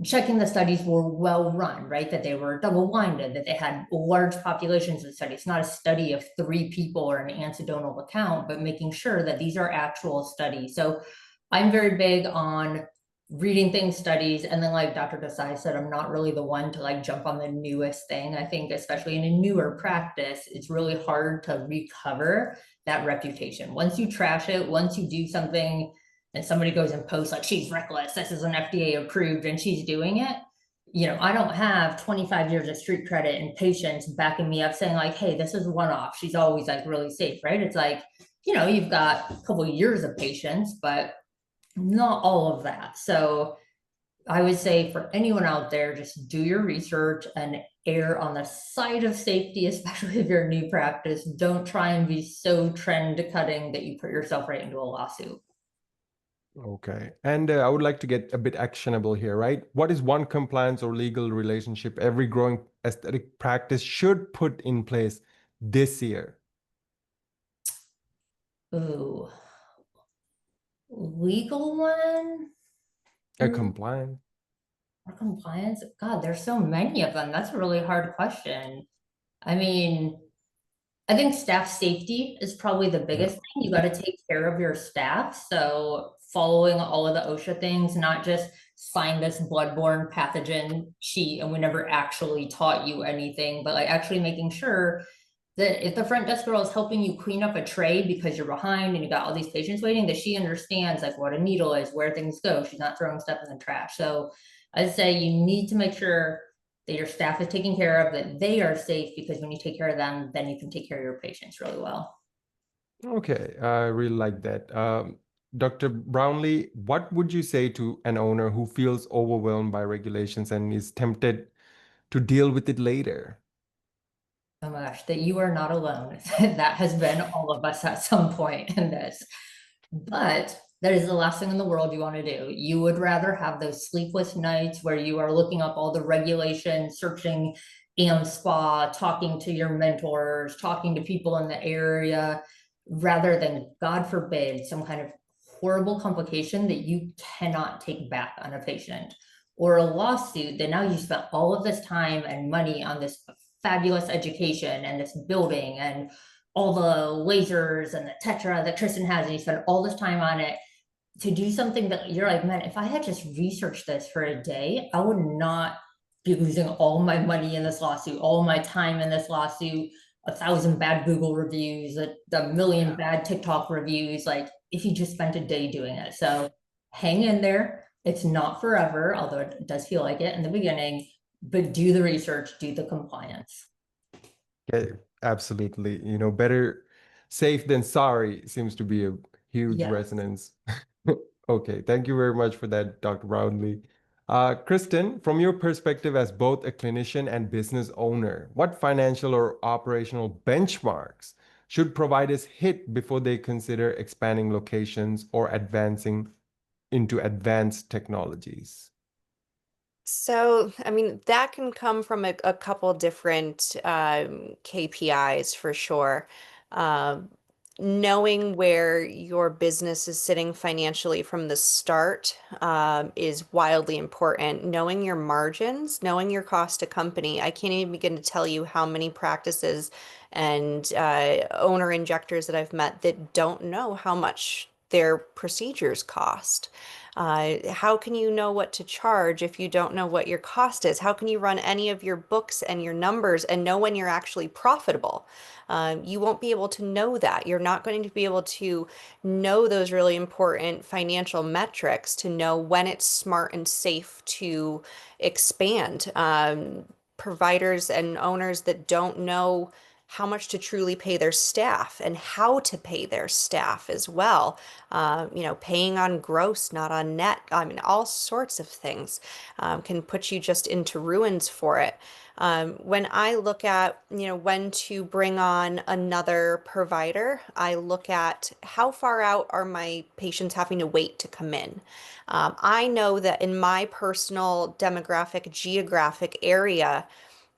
checking the studies were well run, right? That they were double-blinded, that they had large populations of studies. It's not a study of 3 people or an anecdotal account, but making sure that these are actual studies. So I'm very big on reading things, studies, and then like Dr. Desai said, I'm not really the one to like jump on the newest thing. I think especially in a newer practice, it's really hard to recover that reputation. Once you trash it, once you do something and somebody goes and posts like, she's reckless, this is an FDA approved and she's doing it, you know, I don't have 25 years of street credit and patients backing me up saying like, hey, this is one off, she's always like really safe, right? It's like, you know, you've got a couple of years of patients, but not all of that. So I would say for anyone out there, just do your research and err on the side of safety, especially if you're a new practice. Don't try and be so trend cutting that you put yourself right into a lawsuit. Okay. And I would like to get a bit actionable here, right? What is one compliance or legal relationship every growing aesthetic practice should put in place this year? Ooh, legal one? A compliance? Or compliance? God, there's so many of them. That's a really hard question. I mean, I think staff safety is probably the biggest thing. You got to take care of your staff. So following all of the OSHA things, not just sign this bloodborne pathogen sheet and we never actually taught you anything, but like actually making sure that if the front desk girl is helping you clean up a tray because you're behind and you got all these patients waiting, that she understands like what a needle is, where things go. She's not throwing stuff in the trash. So I'd say you need to make sure that your staff is taken care of, that they are safe, because when you take care of them, then you can take care of your patients really well. Okay, I really like that. Dr. Brownlee, what would you say to an owner who feels overwhelmed by regulations and is tempted to deal with it later? Oh my gosh, that you are not alone. That has been all of us at some point in this. But that is the last thing in the world you want to do. You would rather have those sleepless nights where you are looking up all the regulations, searching spa, talking to your mentors, talking to people in the area, rather than, God forbid, some kind of horrible complication that you cannot take back on a patient, or a lawsuit that now you spent all of this time and money on this fabulous education and this building and all the lasers and the tetra that Kristen has, and you spend all this time on it to do something that you're like, man, if I had just researched this for a day, I would not be losing all my money in this lawsuit, all my time in this lawsuit, 1,000 bad Google reviews, a million bad TikTok reviews, like if you just spent a day doing it. So hang in there. It's not forever, although it does feel like it in the beginning, but do the research, do the compliance. Okay, absolutely. You know, better safe than sorry seems to be a huge Yes. resonance. Okay, thank you very much for that, Dr. Brownlee. Kristen, from your perspective as both a clinician and business owner, what financial or operational benchmarks should providers hit before they consider expanding locations or advancing into advanced technologies? So, I mean, that can come from a couple different KPIs for sure. Um, Knowing where your business is sitting financially from the start is wildly important. Knowing your margins, knowing your cost to company. I can't even begin to tell you how many practices and owner injectors that I've met that don't know how much their procedures cost. How can you know what to charge if you don't know what your cost is? How can you run any of your books and your numbers and know when you're actually profitable? You won't be able to know that. You're not going to be able to know those really important financial metrics to know when it's smart and safe to expand. Providers and owners that don't know how much to truly pay their staff and how to pay their staff as well. Paying on gross, not on net. I mean, all sorts of things can put you just into ruins for it. When I look at, when to bring on another provider, I look at how far out are my patients having to wait to come in. I know that in my personal demographic, geographic area,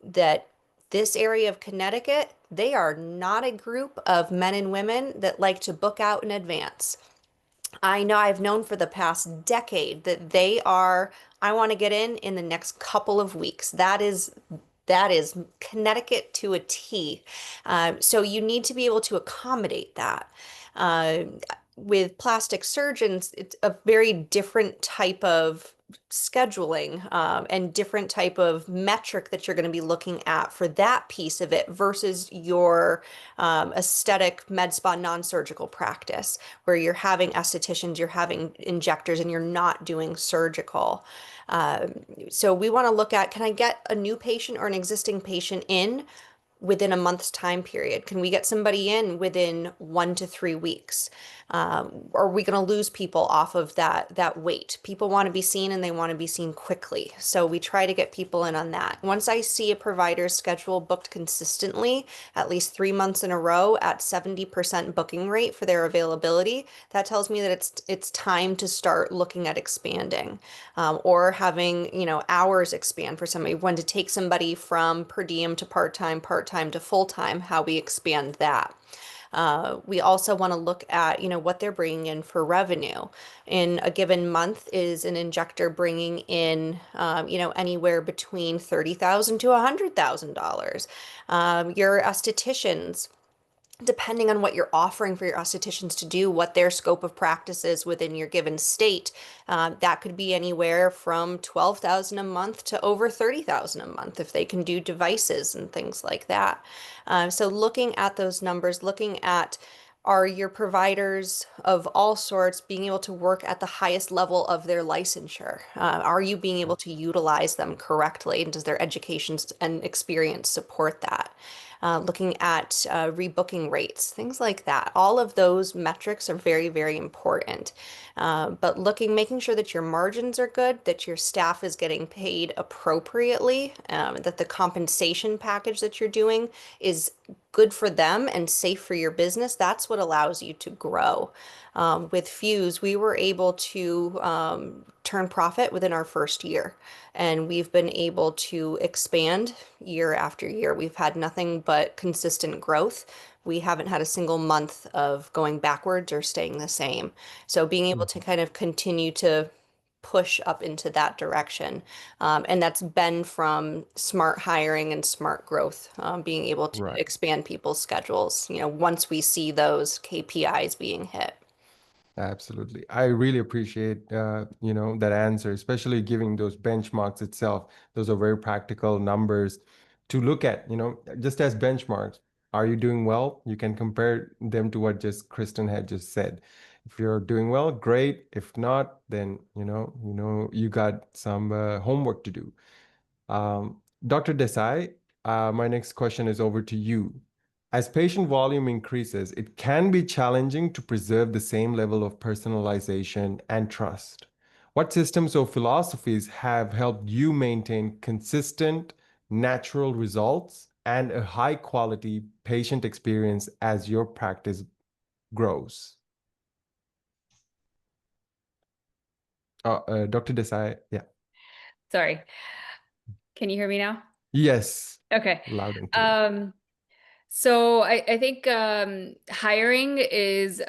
that this area of Connecticut, they are not a group of men and women that like to book out in advance. I know I've known for the past decade that they are, I want to get in the next couple of weeks. That is Connecticut to a T. So you need to be able to accommodate that. Uh, with plastic surgeons, it's a very different type of scheduling and different type of metric that you're going to be looking at for that piece of it versus your aesthetic med spa non-surgical practice where you're having estheticians, you're having injectors, and you're not doing surgical. So we want to look at, can I get a new patient or an existing patient in within a month's time period? Can we get somebody in within 1 to 3 weeks? Are we going to lose people off of that wait? People want to be seen and they want to be seen quickly. So we try to get people in on that. Once I see a provider's schedule booked consistently, at least 3 months in a row at 70% booking rate for their availability, that tells me that it's time to start looking at expanding or having, hours expand for somebody. When to take somebody from per diem to part-time to full-time, how we expand that. We also want to look at, what they're bringing in for revenue. In a given month, is an injector bringing in, anywhere between $30,000 to $100,000. Your estheticians, depending on what you're offering for your estheticians to do, what their scope of practice is within your given state, that could be anywhere from $12,000 a month to over $30,000 a month if they can do devices and things like that. So looking at those numbers, looking at, are your providers of all sorts being able to work at the highest level of their licensure? Are you being able to utilize them correctly? And does their education and experience support that? Looking at rebooking rates, things like that. All of those metrics are very, very important. But making sure that your margins are good, that your staff is getting paid appropriately, that the compensation package that you're doing is good for them and safe for your business, that's what allows you to grow. With Fuse, we were able to turn profit within our first year, and we've been able to expand year after year. We've had nothing but consistent growth. We haven't had a single month of going backwards or staying the same. So being able to kind of continue to push up into that direction. And that's been from smart hiring and smart growth, being able to Right. expand people's schedules, once we see those KPIs being hit. Absolutely. I really appreciate that answer, especially giving those benchmarks itself. Those are very practical numbers to look at, just as benchmarks. Are you doing well? You can compare them to what just Kristen had just said. If you're doing well, great. If not, then you got some homework to do. Dr. Desai, my next question is over to you. As patient volume increases, it can be challenging to preserve the same level of personalization and trust. What systems or philosophies have helped you maintain consistent, natural results and a high quality patient experience as your practice grows. Dr. Desai, yeah. Sorry. Can you hear me now? Yes, Okay. loud and clear. So I think hiring is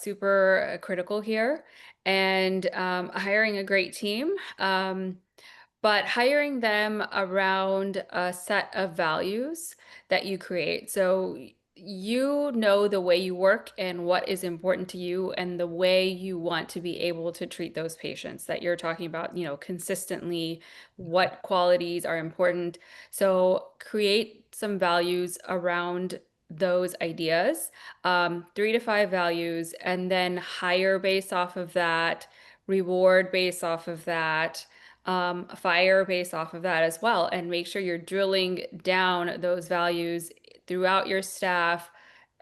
super critical here, and hiring a great team, but hiring them around a set of values that you create. So you know the way you work and what is important to you and the way you want to be able to treat those patients that you're talking about, consistently, what qualities are important. So create some values around those ideas, 3 to 5 values, and then hire based off of that, reward based off of that, fire based off of that as well, and make sure you're drilling down those values throughout your staff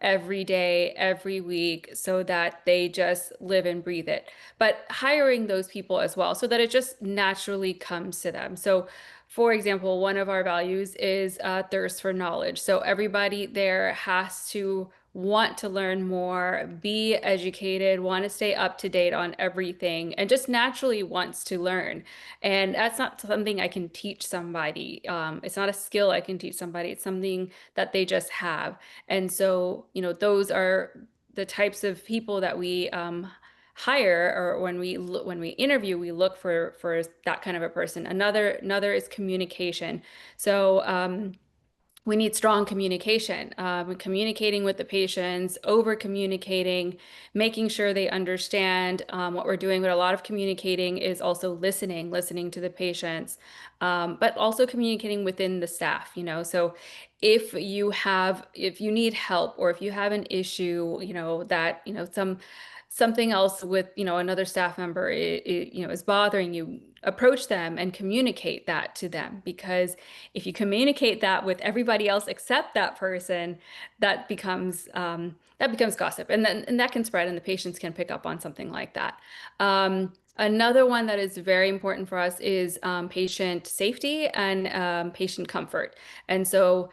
every day, every week, so that they just live and breathe it. But hiring those people as well, so that it just naturally comes to them. So, for example, one of our values is thirst for knowledge. So everybody there has to want to learn more, be educated, want to stay up to date on everything, and just naturally wants to learn. And that's not something I can teach somebody. It's not a skill I can teach somebody. It's something that they just have. And so, those are the types of people that we hire, or when we interview, we look for that kind of a person. Another is communication. So we need strong communication, communicating with the patients, over communicating, making sure they understand what we're doing. But a lot of communicating is also listening to the patients, but also communicating within the staff, So if you need help, or if you have an issue, that, something else with, another staff member, is bothering you, approach them and communicate that to them. Because if you communicate that with everybody else except that person, that becomes gossip, and that can spread, and the patients can pick up on something like that. Another one that is very important for us is patient safety and patient comfort. And so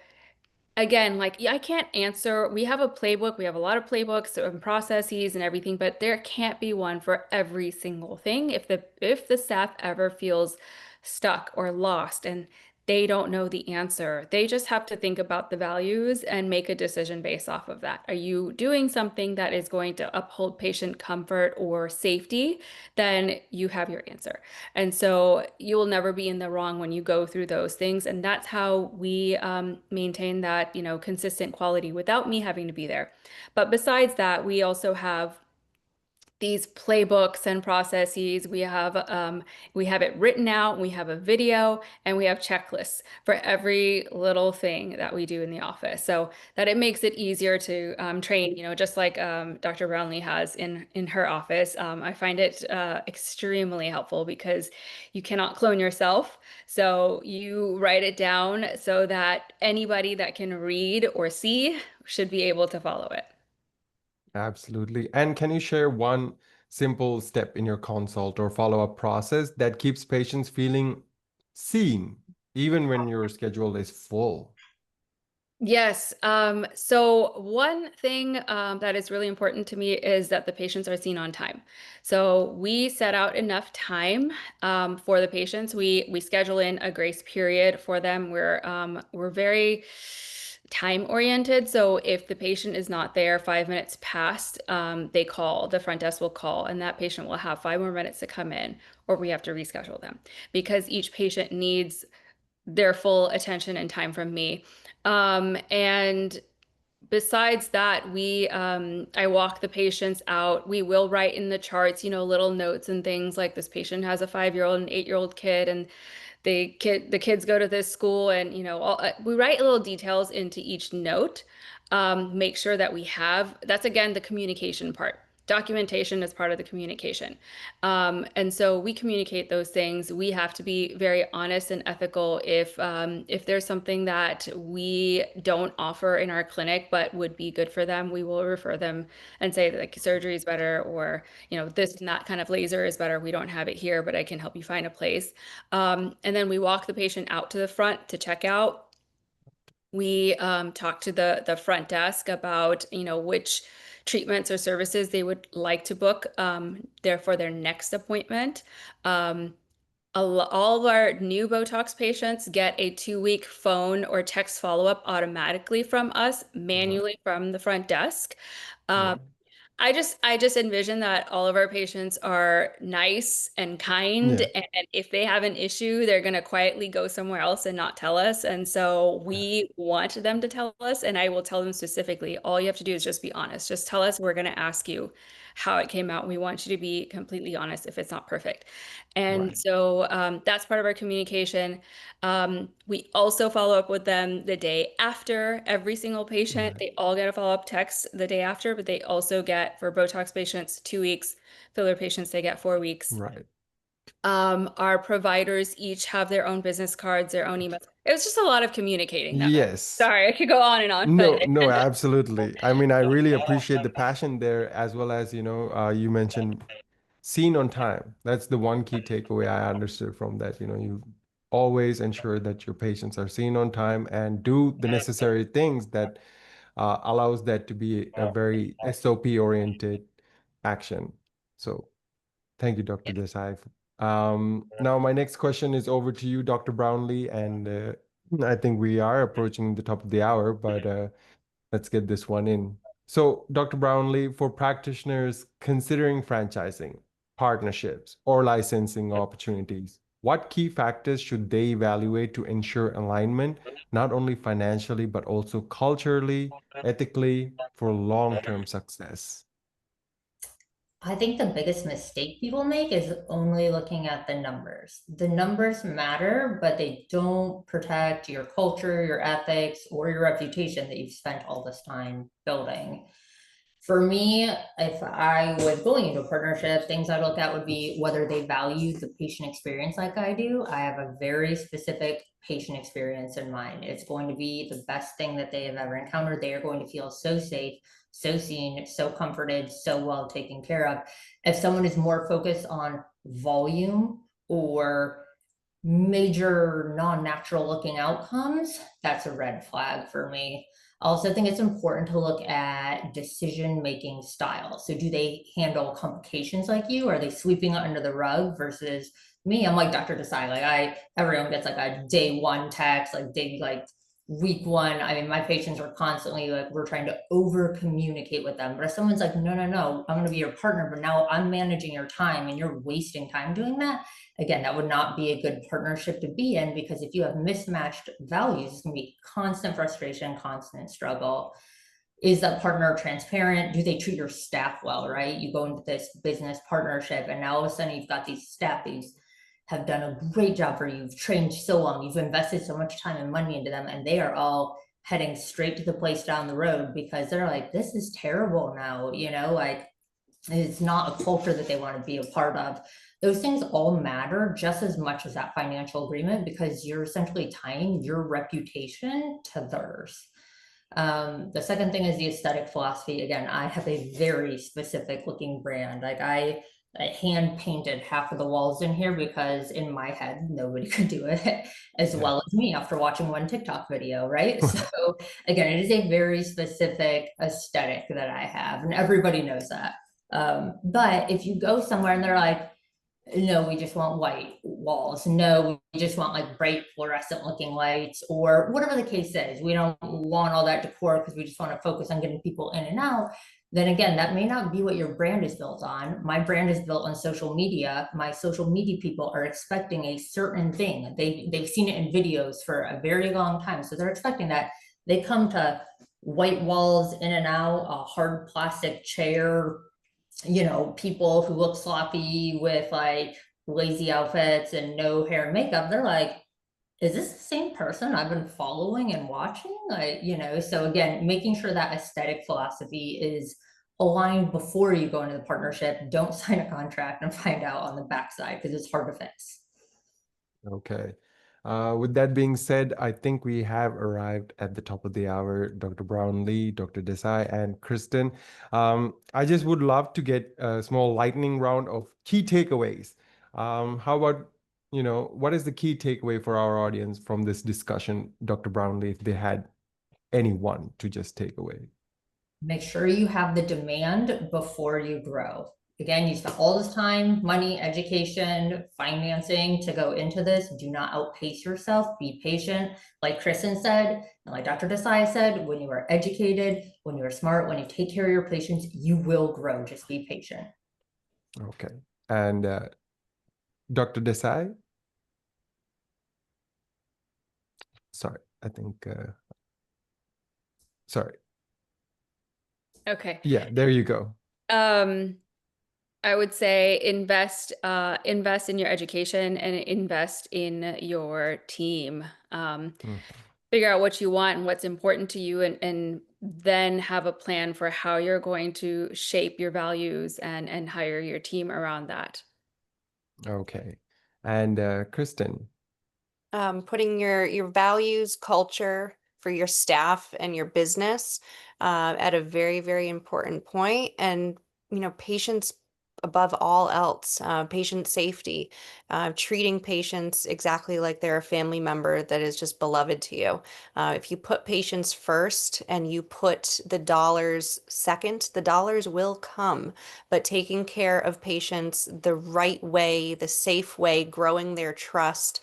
again, like, I can't answer. We have a playbook. We have a lot of playbooks and processes and everything, but there can't be one for every single thing. If the staff ever feels stuck or lost and they don't know the answer, they just have to think about the values and make a decision based off of that. Are you doing something that is going to uphold patient comfort or safety? Then you have your answer. And so you will never be in the wrong when you go through those things. And that's how we maintain that, consistent quality without me having to be there. But besides that, we also have these playbooks and processes. We have it written out, we have a video, and we have checklists for every little thing that we do in the office, so that it makes it easier to train, just like Dr. Brownlee has in her office. I find it extremely helpful because you cannot clone yourself. So you write it down so that anybody that can read or see should be able to follow it. Absolutely. And can you share one simple step in your consult or follow-up process that keeps patients feeling seen, even when your schedule is full? Yes. So one thing that is really important to me is that the patients are seen on time. So we set out enough time for the patients. We schedule in a grace period for them. We're very time oriented. So if the patient is not there 5 minutes past, the front desk will call, and that patient will have 5 more minutes to come in, or we have to reschedule them, because each patient needs their full attention and time from me. And besides that, I walk the patients out. We will write in the charts, little notes and things like, this patient has a 5-year-old and 8-year-old kid, and the kids go to this school, and we write little details into each note. Make sure that that's, again, the communication part. Documentation is part of the communication. And so we communicate those things. We have to be very honest and ethical. If there's something that we don't offer in our clinic but would be good for them, we will refer them and say that, like, surgery is better, or this and that kind of laser is better. We don't have it here, but I can help you find a place. And then we walk the patient out to the front to check out. We talk to the front desk about, which treatments or services they would like to book there for their next appointment. All of our new Botox patients get a 2-week phone or text follow-up automatically from us, manually from the front desk. Yeah. I just envision that all of our patients are nice and kind, Yeah. and if they have an issue, they're going to quietly go somewhere else and not tell us. And so Yeah. we want them to tell us, and I will tell them specifically, all you have to do is just be honest. Just tell us, we're going to ask you how it came out. We want you to be completely honest if it's not perfect. And Right. so that's part of our communication. We also follow up with them the day after. Every single patient, Right. they all get a follow-up text the day after, but they also get, for Botox patients, 2 weeks. Filler patients, they get 4 weeks. Right. Our providers each have their own business cards, their own emails. It was just a lot of communicating that. Yes. Sorry, I could go on and on, No, but no, absolutely. I mean, I really appreciate the passion there, as well as, you mentioned seen on time. That's the one key takeaway I understood from that. You always ensure that your patients are seen on time and do the necessary things that allows that to be a very SOP oriented action. So thank you, Dr. Desai. Now my next question is over to you, Dr. Brownlee, and I think we are approaching the top of the hour, but let's get this one in. So, Dr. Brownlee, for practitioners considering franchising, partnerships, or licensing opportunities, what key factors should they evaluate to ensure alignment, not only financially, but also culturally, ethically, for long-term success? I think the biggest mistake people make is only looking at the numbers. The numbers matter, but they don't protect your culture, your ethics, or your reputation that you've spent all this time building. For me, if I was going into a partnership, things I look at would be whether they value the patient experience like I do. I have a very specific patient experience in mind. It's going to be the best thing that they have ever encountered. They are going to feel so safe, so seen, so comforted, so well taken care of. If someone is more focused on volume or major non-natural looking outcomes, that's a red flag for me. I also think it's important to look at decision-making style. So do they handle complications like you? Are they sweeping it under the rug versus me? I'm like Dr. Desai, everyone gets like a day one text, like week one. I mean, my patients are constantly like, we're trying to over communicate with them. But if someone's like, no, I'm going to be your partner, but now I'm managing your time and you're wasting time doing that, again, that would not be a good partnership to be in, because if you have mismatched values, it's going to be constant frustration, constant struggle. Is that partner transparent? Do they treat your staff well, right? You go into this business partnership and now all of a sudden you've got these staff that have done a great job for you. You've trained so long, you've invested so much time and money into them, and they are all heading straight to the place down the road because they're like, this is terrible now, like it's not a culture that they want to be a part of. Those things all matter just as much as that financial agreement, because you're essentially tying your reputation to theirs. The second thing is the aesthetic philosophy. Again, I have a very specific looking brand. I hand painted half of the walls in here because in my head, nobody could do it as Yeah. well as me after watching one TikTok video, right? So again, it is a very specific aesthetic that I have, and everybody knows that. But if you go somewhere and they're like, no, we just want white walls. No, we just want like bright fluorescent looking lights, or whatever the case is. We don't want all that decor because we just want to focus on getting people in and out. Then again, that may not be what your brand is built on. My brand is built on social media. My social media people are expecting a certain thing. They've seen it in videos for a very long time. So they're expecting that. They come to white walls in and out, a hard plastic chair, people who look sloppy with like lazy outfits and no hair and makeup. They're like, is this the same person I've been following and watching? So again, making sure that aesthetic philosophy is aligned before you go into the partnership. Don't sign a contract and find out on the backside because it's hard to fix. Okay. With that being said, I think we have arrived at the top of the hour, Dr. Brownlee, Dr. Desai, and Kristen. I just would love to get a small lightning round of key takeaways. How about, what is the key takeaway for our audience from this discussion, Dr. Brownlee, if they had anyone to just take away? Make sure you have the demand before you grow. Again, you spent all this time, money, education, financing to go into this. Do not outpace yourself. Be patient. Like Kristen said, and like Dr. Desai said, when you are educated, when you are smart, when you take care of your patients, you will grow. Just be patient. Okay. And Dr. Desai? Sorry, I think, sorry. Okay. Yeah, there you go. I would say invest in your education and invest in your team. Figure out what you want and what's important to you, and then have a plan for how you're going to shape your values and hire your team around that. Okay. And Kristen? Putting your values, culture for your staff and your business at a very, very important point. And, patients above all else, patient safety, treating patients exactly like they're a family member that is just beloved to you. If you put patients first and you put the dollars second, the dollars will come. But taking care of patients the right way, the safe way, growing their trust,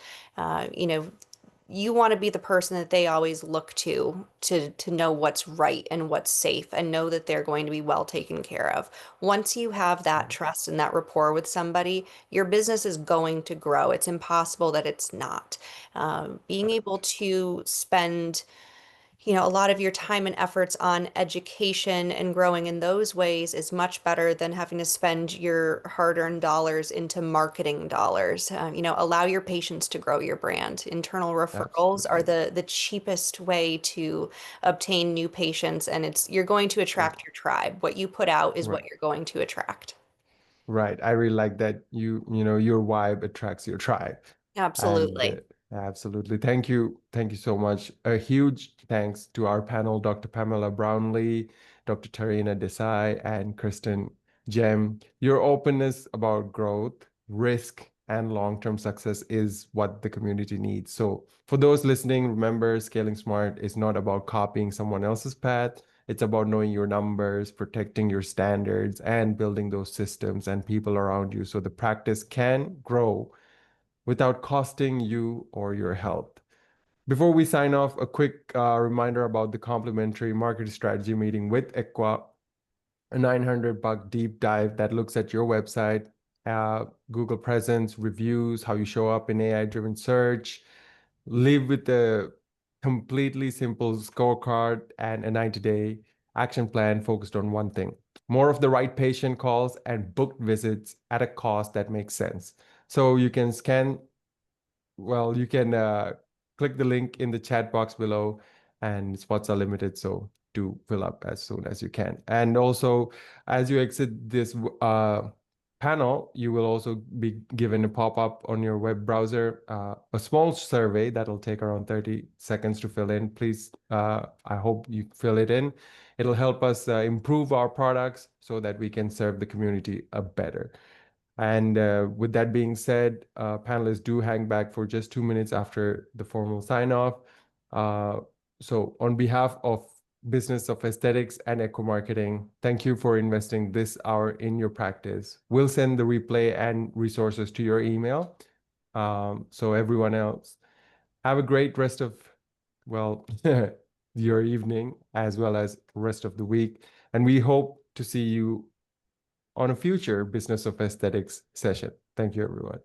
you want to be the person that they always look to know what's right and what's safe and know that they're going to be well taken care of. Once you have that trust and that rapport with somebody, your business is going to grow. It's impossible that it's not. Being able to spend a lot of your time and efforts on education and growing in those ways is much better than having to spend your hard-earned dollars into marketing dollars. Allow your patients to grow your brand. Internal referrals are the cheapest way to obtain new patients, and you're going to attract your tribe. What you put out is what you're going to attract. Right. I really like that your vibe attracts your tribe. Absolutely. And absolutely. Thank you. Thank you so much. A huge thanks to our panel, Dr. Pamela Brownlee, Dr. Tarina Desai, and Kristen Jem. Your openness about growth, risk, and long-term success is what the community needs. So for those listening, remember, scaling smart is not about copying someone else's path. It's about knowing your numbers, protecting your standards, and building those systems and people around you so the practice can grow without costing you or your health. Before we sign off, a quick reminder about the complimentary market strategy meeting with Equa, a $900 deep dive that looks at your website, Google presence, reviews, how you show up in AI-driven search, live with a completely simple scorecard and a 90-day action plan focused on one thing. More of the right patient calls and booked visits at a cost that makes sense. So you can click the link in the chat box below, and spots are limited, so do fill up as soon as you can. And also, as you exit this panel, you will also be given a pop-up on your web browser, a small survey that'll take around 30 seconds to fill in. Please, I hope you fill it in. It'll help us improve our products so that we can serve the community better. And with that being said, panelists do hang back for just 2 minutes after the formal sign-off. So on behalf of Business of Aesthetics and Eco Marketing, thank you for investing this hour in your practice. We'll send the replay and resources to your email. So everyone else, have a great rest of, your evening as well as rest of the week. And we hope to see you on a future Business of Aesthetics session. Thank you, everyone.